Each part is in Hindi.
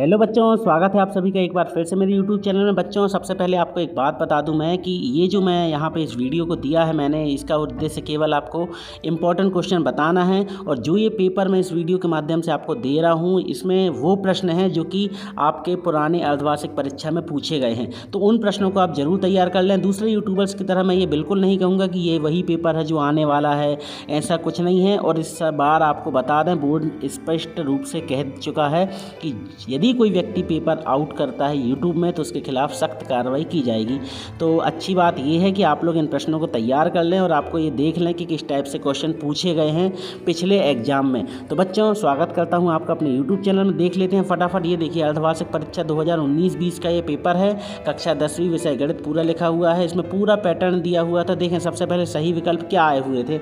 हेलो बच्चों, स्वागत है आप सभी का एक बार फिर से मेरे यूट्यूब चैनल में। बच्चों सबसे पहले आपको एक बात बता दूं मैं कि ये जो मैं यहाँ पे इस वीडियो को दिया है मैंने, इसका उद्देश्य केवल आपको इम्पोर्टेंट क्वेश्चन बताना है। और जो ये पेपर मैं इस वीडियो के माध्यम से आपको दे रहा हूँ, इसमें वो प्रश्न हैं जो कि आपके पुराने अर्धवार्षिक परीक्षा में पूछे गए हैं, तो उन प्रश्नों को आप ज़रूर तैयार कर लें। दूसरे यूट्यूबर्स की तरह मैं ये बिल्कुल नहीं कहूँगा कि ये वही पेपर है जो आने वाला है, ऐसा कुछ नहीं है। और इस बार आपको बता दें, बोर्ड स्पष्ट रूप से कह चुका है कि यदि कोई व्यक्ति पेपर आउट करता है यूट्यूब में तो उसके खिलाफ सख्त कार्रवाई की जाएगी। तो अच्छी बात यह है कि आप लोग इन प्रश्नों को तैयार कर लें और आपको ये देख लें कि किस टाइप से क्वेश्चन पूछे गए हैं पिछले एग्जाम में। तो बच्चों स्वागत करता हूं आपका अपने यूट्यूब चैनल में। देख लेते हैं फटाफट। ये देखिए, अर्धवार्षिक परीक्षा 2019-20 का ये पेपर है। कक्षा 10वीं विषय गणित पूरा लिखा हुआ है। इसमें पूरा पैटर्न दिया हुआ था। देखें सबसे पहले सही विकल्प क्या आए हुए थे,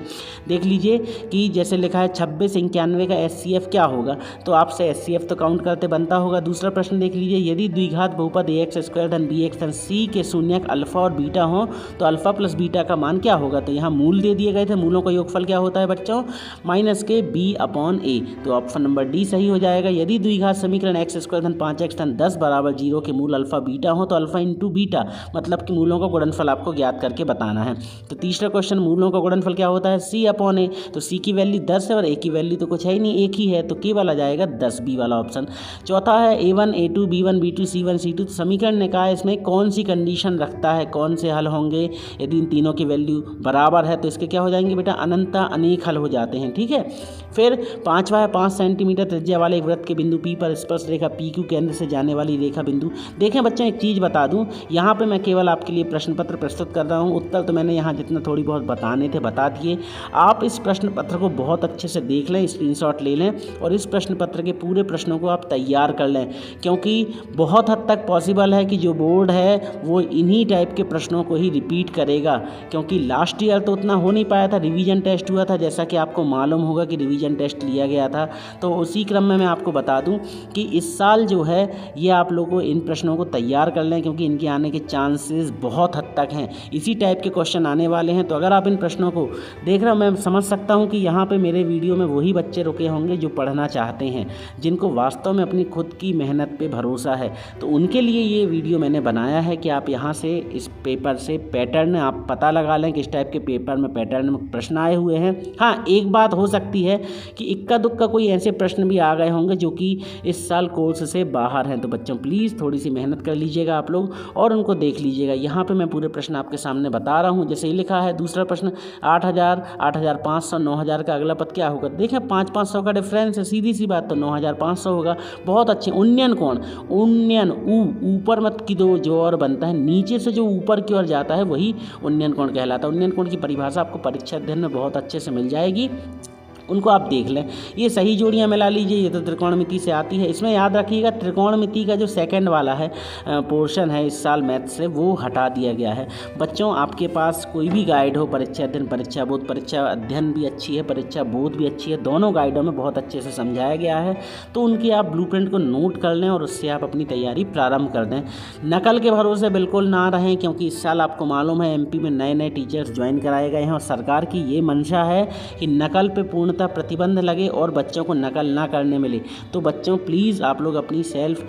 देख लीजिए कि जैसे लिखा है 2691 का HCF क्या होगा, तो आपसे HCF तो काउंट करते बनता होगा। दूसरा प्रश्न देख लीजिए, यदि द्विघात बहुपद AX² धन BX धन C के शून्यक अल्फा और बीटा हो तो अल्फा प्लस बीटा का मान क्या होगा। तो यहाँ मूल दे दिए गए थे। मूलों का योगफल क्या होता है बच्चों, -B/A। तो ऑप्शन नंबर डी सही हो जाएगा। यदि द्विघात समीकरण x² धन 5x धन 10 बराबर 0 के मूल अल्फा बीटा हो तो अल्फा इंटू बीटा, मतलब कि मूलों का गुणनफल आपको ज्ञात करके बताना है। तो तीसरा क्वेश्चन, मूलों का गुणनफल क्या होता है, C/A। तो C की वैल्यू 10 है और A की वैल्यू तो कुछ है ही नहीं, एक ही है, तो केवल आ जाएगा 10, B वाला ऑप्शन। चौथा है A1 A2 B1 B2 C1 C2। तो समीकरण ने कहा इसमें कौन सी कंडीशन रखता है, कौन से हल होंगे। यदि इन तीनों की वैल्यू बराबर है तो इसके क्या हो जाएंगे बेटा, अनंत अनेक हल हो जाते हैं, ठीक है। फिर पांचवा है 5 सेंटीमीटर त्रिज्या वाले एक वृत्त के बिंदु P पर स्पर्श रेखा PQ केंद्र से जाने वाली रेखा बिंदु। देखें बच्चों, एक चीज़ बता दूं, यहाँ पे मैं केवल आपके लिए प्रश्न पत्र प्रस्तुत कर रहा हूँ। उत्तर तो मैंने यहाँ जितना थोड़ी बहुत बताने थे बता दिए। आप इस प्रश्न पत्र को बहुत अच्छे से देख लें, स्क्रीनशॉट ले लें और इस प्रश्न पत्र के पूरे प्रश्नों को आप तैयार कर लें, क्योंकि बहुत हद तक पॉसिबल है कि जो बोर्ड है वो इन्हीं टाइप के प्रश्नों को ही रिपीट करेगा। क्योंकि लास्ट ईयर तो उतना हो नहीं पाया था, रिवीजन टेस्ट हुआ था, जैसा कि आपको मालूम होगा कि रिवीजन टेस्ट लिया गया था। तो उसी क्रम में मैं आपको बता दूं कि इस साल जो है ये आप लोगों को इन प्रश्नों को तैयार कर लें, क्योंकि इनके आने के चांसेस बहुत हद तक हैं। इसी टाइप के क्वेश्चन आने वाले हैं। तो अगर आप इन प्रश्नों को देख रहे हो, मैं समझ सकता हूँ कि यहाँ पर मेरे वीडियो में वही बच्चे रुके होंगे जो पढ़ना चाहते हैं, जिनको वास्तव में अपनी खुद की मेहनत पे भरोसा है। तो उनके लिए ये वीडियो मैंने बनाया है कि आप यहाँ से इस पेपर से पैटर्न आप पता लगा लें, किस टाइप के पेपर में पैटर्न में प्रश्न आए हुए हैं। हाँ, एक बात हो सकती है कि इक्का दुक्का कोई ऐसे प्रश्न भी आ गए होंगे जो कि इस साल कोर्स से बाहर हैं। तो बच्चों प्लीज़ थोड़ी सी मेहनत कर लीजिएगा आप लोग और उनको देख लीजिएगा। यहाँ पर मैं पूरे प्रश्न आपके सामने बता रहा हूँ। जैसे ही लिखा है दूसरा प्रश्न, 8000 8500 9000 का अगला पद क्या होगा। देखें 500 का डिफरेंस है, सीधी सी बात, तो 9500 होगा। बहुत अच्छे। उन्नयन कोण, उन्नयन ऊपर मत की दो जो और बनता है, नीचे से जो ऊपर की ओर जाता है वही उन्नयन कोण कहलाता है। उन्नयन कोण की परिभाषा आपको परीक्षा अध्ययन में बहुत अच्छे से मिल जाएगी, उनको आप देख लें। ये सही जोड़ियां मिला लीजिए, ये तो त्रिकोणमिति से आती है। इसमें याद रखिएगा त्रिकोणमिति का जो सेकंड वाला है पोर्शन है इस साल मैथ से, वो हटा दिया गया है। बच्चों आपके पास कोई भी गाइड हो, परीक्षा अध्ययन, परीक्षा बोध, परीक्षा अध्ययन भी अच्छी है, परीक्षा बोध भी अच्छी है, दोनों गाइडों में बहुत अच्छे से समझाया गया है। तो उनकी आप ब्लूप्रिंट को नोट कर लें और उससे आप अपनी तैयारी प्रारंभ कर दें। नकल के भरोसे बिल्कुल ना रहें, क्योंकि इस साल आपको मालूम है MP में नए नए टीचर्स ज्वाइन कराए गए हैं और सरकार की ये मंशा है कि नकल पे पूर्ण प्रतिबंध लगे और बच्चों को नकल ना करने मिले। तो बच्चों प्लीज़ आप लोग अपनी सेल्फ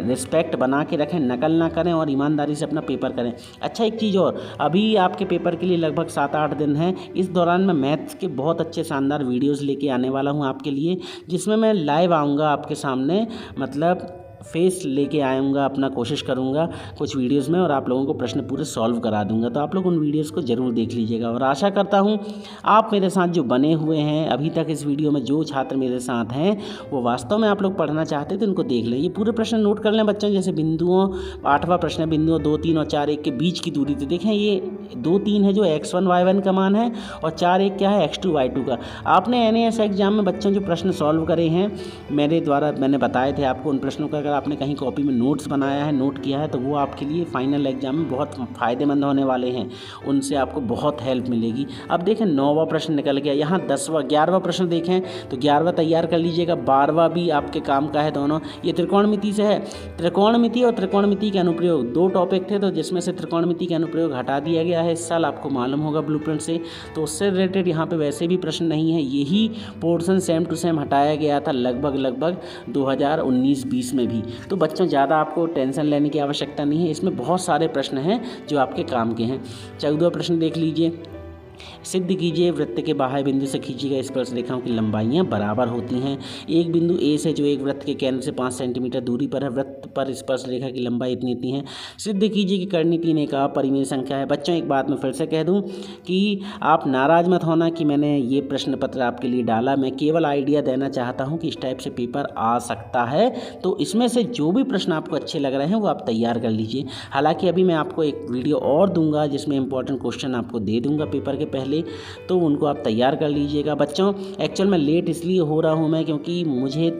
रिस्पेक्ट बना के रखें, नकल ना करें और ईमानदारी से अपना पेपर करें। अच्छा, एक चीज़ और, अभी आपके पेपर के लिए लगभग 7-8 दिन हैं। इस दौरान मैं मैथ्स के बहुत अच्छे शानदार वीडियोस लेके आने वाला हूँ आपके लिए, जिसमें मैं लाइव आऊँगा आपके सामने, मतलब फेस लेके आऊँगा, अपना कोशिश करूँगा कुछ वीडियोस में और आप लोगों को प्रश्न पूरे सॉल्व करा दूँगा। तो आप लोग उन वीडियोस को ज़रूर देख लीजिएगा और आशा करता हूँ आप मेरे साथ जो बने हुए हैं अभी तक इस वीडियो में, जो छात्र मेरे साथ हैं वो वास्तव में आप लोग पढ़ना चाहते तो इनको देख लें। ये पूरे प्रश्न नोट कर लें बच्चों। जैसे बिंदुओं, 8वां प्रश्न है, बिंदुओं 2, 3 और 4, 1 के बीच की दूरी। तो देखें ये 2, 3 है जो x1 y1 का मान है और 4, 1 क्या है, x2 y2 का। आपने NAS एग्जाम में बच्चों जो प्रश्न सॉल्व करे हैं मेरे द्वारा, मैंने बताए थे आपको, उन प्रश्नों का अगर आपने कहीं कॉपी में नोट्स बनाया है, नोट किया है, तो वो आपके लिए फाइनल एग्जाम में बहुत फ़ायदेमंद होने वाले हैं। उनसे आपको बहुत हेल्प मिलेगी। अब देखें 9वां प्रश्न निकल गया। यहाँ 11वां प्रश्न देखें तो 11वां तैयार कर लीजिएगा, 12वां भी आपके काम का है दोनों। ये त्रिकोणमिति से है। त्रिकोणमिति और त्रिकोणमिति के अनुप्रयोग 2 टॉपिक थे, तो जिसमें से त्रिकोणमिति के अनुप्रयोग हटा दिया गया है इस साल, आपको मालूम होगा ब्लूप्रिंट से। तो उससे रिलेटेड यहाँ पे वैसे भी प्रश्न नहीं है, यही पोर्शन सेम टू सेम हटाया गया था लगभग 2019-20 में भी। तो बच्चों ज़्यादा आपको टेंशन लेने की आवश्यकता नहीं है, इसमें बहुत सारे प्रश्न हैं जो आपके काम के हैं। 14वां प्रश्न देख लीजिए। सिद्ध कीजिए वृत्त के बाह्य बिंदु से खींची गई स्पर्श रेखाओं की लंबाइयाँ बराबर होती हैं। एक बिंदु ए से जो एक वृत्त के केंद्र से 5 सेंटीमीटर दूरी पर है, वृत्त पर स्पर्श रेखा की लंबाई इतनी है। सिद्ध कीजिए कि कर्णी 3 एक अपरिमेय संख्या है। बच्चों एक बात मैं फिर से कह दूं कि आप नाराज मत होना कि मैंने ये प्रश्न पत्र आपके लिए डाला, मैं केवल आइडिया देना चाहता हूँ कि इस टाइप से पेपर आ सकता है। तो इसमें से जो भी प्रश्न आपको अच्छे लग रहे हैं वो आप तैयार कर लीजिए। हालाँकि अभी मैं आपको एक वीडियो और दूंगा जिसमें इंपॉर्टेंट क्वेश्चन आपको दे दूंगा पेपर के पहले, तो उनको आप तैयार कर लीजिएगा। बच्चों एक्चुअल में लेट इसलिए हो रहा हूँ मैं क्योंकि मुझे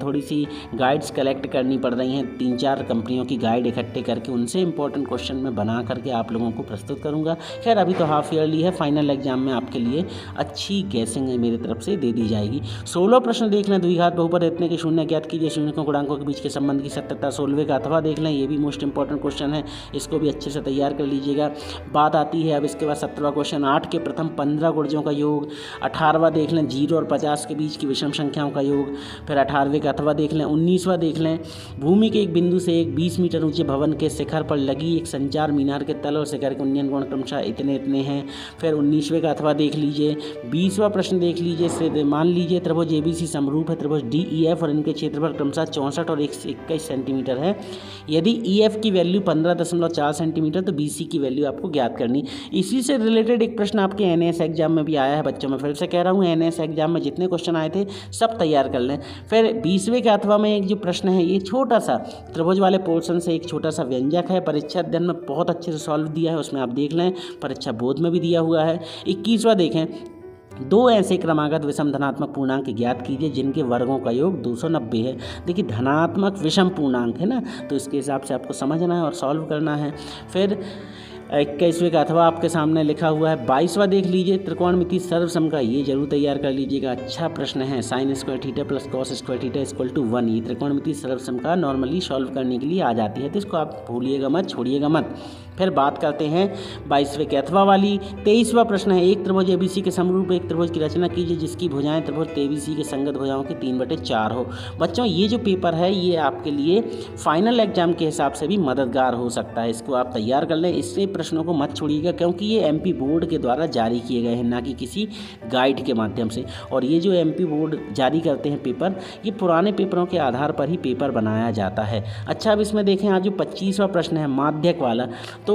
थोड़ी सी गाइड्स कलेक्ट करनी पड़ रही हैं। 3-4 कंपनियों की गाइड इकट्ठे करके उनसे इंपॉर्टेंट क्वेश्चन मैं बना करके आप लोगों को प्रस्तुत करूँगा। खैर अभी तो हाफ ईयरली है, फाइनल एग्जाम में आपके लिए अच्छी गैसिंग मेरी तरफ से दे दी जाएगी। 16 प्रश्न देख लें। द्विघात बहुपद इतने के शून्य ज्ञात कीजिए। शून्यकों गुणांकों के बीच के संबंध की सत्यता। 16वें का अथवा देख लें, ये भी मोस्ट इंपॉर्टेंट क्वेश्चन है, इसको भी अच्छे से तैयार कर लीजिएगा। बात आती है अब इसके बाद 17वां क्वेश्चन 8 के प्रथम 15 गुणजों का योग। 18वां देख लें 0 और 50 के बीच की विषम संख्याओं का योग। फिर 18वें का अथवा देख लें। 19वां देख लें भूमि के एक बिंदु से एक 20 मीटर ऊंचे भवन के शिखर पर लगी एक संचार मीनार के तल और शिखर के उन्नयन कोण क्रमशः इतने इतने हैं। फिर 19वें का अथवा देख लीजिए। 20वां प्रश्न देख लीजिए। मान लीजिए त्रिभुज ABC समरूप है, त्रिभुज DEF और इनके क्षेत्रफल क्रमशः 64 और 21 सेंटीमीटर है। यदि EF की वैल्यू 15.4 सेंटीमीटर तो BC की वैल्यू आपको ज्ञात करनी। इसी से रिलेटेड एक प्रश्न आपके NS एग्जाम में भी आया है बच्चों। मैं फिर से कह रहा हूँ NS एग्जाम में जितने क्वेश्चन आए थे सब तैयार कर लें। फिर 20वें के अथवा में एक जो प्रश्न है ये छोटा सा त्रिभुज वाले पोर्शन से एक छोटा सा व्यंजक है, परीक्षा अध्ययन में बहुत अच्छे से सॉल्व दिया है, उसमें आप देख लें, परीक्षा बोध में भी दिया हुआ है। 21वां देखें 2 ऐसे क्रमागत विषम धनात्मक पूर्णांक ज्ञात कीजिए जिनके वर्गों का योग 290 है। देखिए धनात्मक विषम पूर्णांक है ना, तो इसके हिसाब से आपको समझना है और सॉल्व करना है। फिर 21वें का अथवा आपके सामने लिखा हुआ है। 22वां देख लीजिए त्रिकोणमिति सर्वसम का, ये जरूर तैयार कर लीजिएगा, अच्छा प्रश्न है। sin square theta plus cos square theta equal to 1, ये त्रिकोणमिति सर्वसम का नॉर्मली सॉल्व करने के लिए आ जाती है, तो इसको आप भूलिएगा मत, छोड़िएगा मत। फिर बात करते हैं 22वें के अथवा वाली। 23वां प्रश्न है एक त्रिभुज ABC के समरूप एक त्रिभुज की रचना कीजिए जिसकी भुजाएं त्रिभुज ABC के संगत भुजाओं की 3/4 हो। बच्चों ये जो पेपर है ये आपके लिए फाइनल एग्जाम के हिसाब से भी मददगार हो सकता है, इसको आप तैयार कर लें। इससे प्रश्नों को मत छोड़िएगा क्योंकि ये MP बोर्ड के द्वारा जारी किए गए हैं, ना कि किसी गाइड के माध्यम से। और ये जो MP बोर्ड जारी करते हैं पेपर, ये पुराने पेपरों के आधार पर ही पेपर बनाया जाता है। अच्छा अब इसमें देखें आज जो 25वां प्रश्न है माध्यक वाला, तो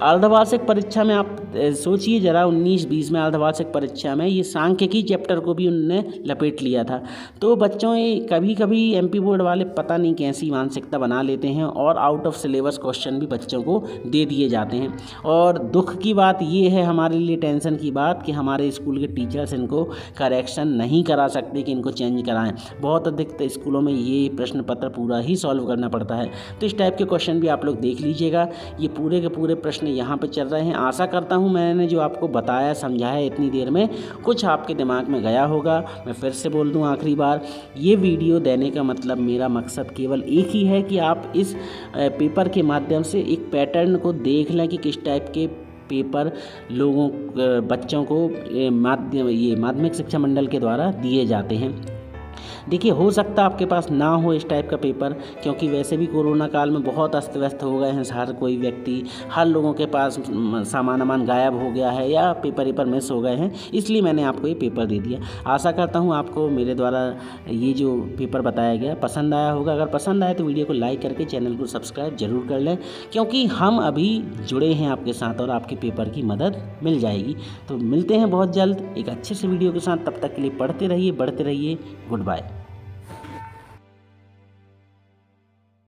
अर्धवार्षिक परीक्षा में आप सोचिए जरा 19-20 में अर्धवार्षिक परीक्षा में ये सांख्यिकी चैप्टर को भी उनने लपेट लिया था। तो बच्चों ये कभी कभी MP बोर्ड वाले पता नहीं कैसी मानसिकता बना लेते हैं और आउट ऑफ सिलेबस क्वेश्चन भी बच्चों को दे दिए जाते हैं। और दुख की बात ये है, हमारे लिए टेंशन की बात, कि हमारे स्कूल के टीचर्स इनको करेक्शन नहीं करा सकते कि इनको चेंज कराएं। बहुत अधिक स्कूलों में ये प्रश्न पत्र पूरा ही सॉल्व करना पड़ता है। तो इस टाइप के क्वेश्चन भी आप लोग देख लीजिएगा। ये पूरे के पूरे प्रश्न यहाँ पे चल रहे हैं। आशा करता हूँ मैंने जो आपको बताया समझाया इतनी देर में कुछ आपके दिमाग में गया होगा। मैं फिर से बोल दूँ आखिरी बार, ये वीडियो देने का मतलब मेरा मकसद केवल एक ही है कि आप इस पेपर के माध्यम से एक पैटर्न को देख लें कि किस टाइप के पेपर लोगों बच्चों को माध्यमिक शिक्षा मंडल के द्वारा दिए जाते हैं। देखिए हो सकता है आपके पास ना हो इस टाइप का पेपर, क्योंकि वैसे भी कोरोना काल में बहुत अस्त व्यस्त हो गए हैं हर कोई व्यक्ति, हर लोगों के पास सामान गायब हो गया है या पेपर मिस हो गए हैं, इसलिए मैंने आपको ये पेपर दे दिया। आशा करता हूँ आपको मेरे द्वारा ये जो पेपर बताया गया पसंद आया होगा। अगर पसंद आए तो वीडियो को लाइक करके चैनल को सब्सक्राइब जरूर कर लें, क्योंकि हम अभी जुड़े हैं आपके साथ और आपके पेपर की मदद मिल जाएगी। तो मिलते हैं बहुत जल्द एक अच्छे से वीडियो के साथ, तब तक के लिए पढ़ते रहिए, बढ़ते रहिए। Good bye.